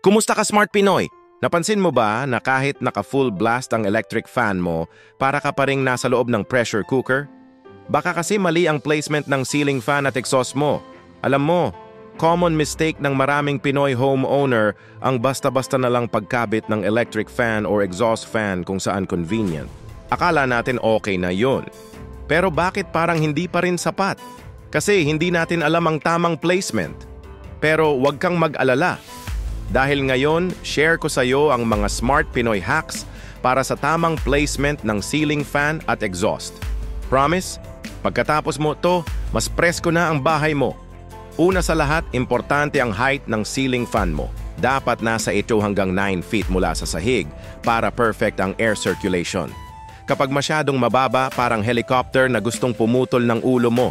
Kumusta ka, Smart Pinoy? Napansin mo ba na kahit naka-full blast ang electric fan mo, para ka pa ring nasa loob ng pressure cooker? Baka kasi mali ang placement ng ceiling fan at exhaust mo. Alam mo, common mistake ng maraming Pinoy homeowner ang basta-basta na lang pagkabit ng electric fan or exhaust fan kung saan convenient. Akala natin okay na yun. Pero bakit parang hindi pa rin sapat? Kasi hindi natin alam ang tamang placement. Pero huwag kang mag-alala. Dahil ngayon, share ko sa iyo ang mga Smart Pinoy hacks para sa tamang placement ng ceiling fan at exhaust. Promise? Pagkatapos mo to, mas presko na ang bahay mo. Una sa lahat, importante ang height ng ceiling fan mo. Dapat nasa 8 hanggang 9 feet mula sa sahig para perfect ang air circulation. Kapag masyadong mababa, parang helicopter na gustong pumutol ng ulo mo.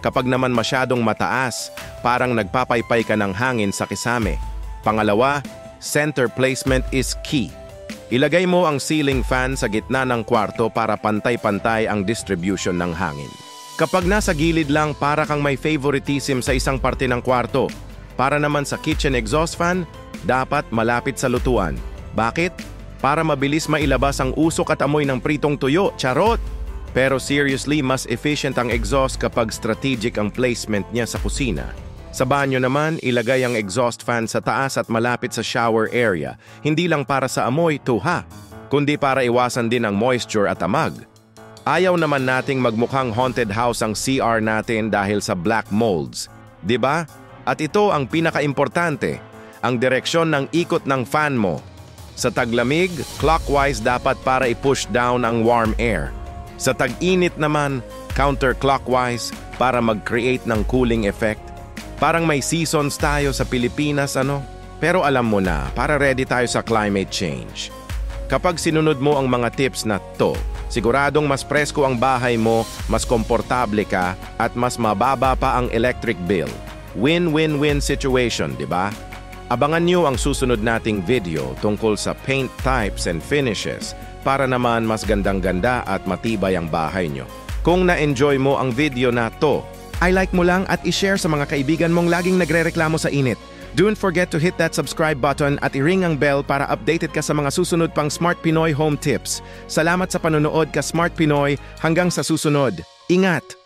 Kapag naman masyadong mataas, parang nagpapaypay ka ng hangin sa kisame. Pangalawa, center placement is key. Ilagay mo ang ceiling fan sa gitna ng kwarto para pantay-pantay ang distribution ng hangin. Kapag nasa gilid lang, para kang may favoritism sa isang parte ng kwarto. Para naman sa kitchen exhaust fan, dapat malapit sa lutuan. Bakit? Para mabilis mailabas ang usok at amoy ng pritong tuyo, charot! Pero seriously, mas efficient ang exhaust kapag strategic ang placement niya sa kusina. Sa banyo naman, ilagay ang exhaust fan sa taas at malapit sa shower area, hindi lang para sa amoy, tuha, kundi para iwasan din ang moisture at amag. Ayaw naman nating magmukhang haunted house ang CR natin dahil sa black molds, di ba? At ito ang pinaka-importante, ang direksyon ng ikot ng fan mo. Sa taglamig, clockwise dapat para i-push down ang warm air. Sa tag-init naman, counterclockwise para mag-create ng cooling effect. Parang may seasons tayo sa Pilipinas, ano? Pero alam mo na, para ready tayo sa climate change. Kapag sinunod mo ang mga tips na to, siguradong mas presko ang bahay mo, mas komportable ka, at mas mababa pa ang electric bill. Win-win-win situation, di ba? Abangan nyo ang susunod nating video tungkol sa paint types and finishes para naman mas gandang-ganda at matibay ang bahay nyo. Kung na-enjoy mo ang video na to, i-like mo lang at i-share sa mga kaibigan mong laging nagrereklamo sa init. Don't forget to hit that subscribe button at i-ring ang bell para updated ka sa mga susunod pang Smart Pinoy home tips. Salamat sa panonood ka, Smart Pinoy. Hanggang sa susunod. Ingat!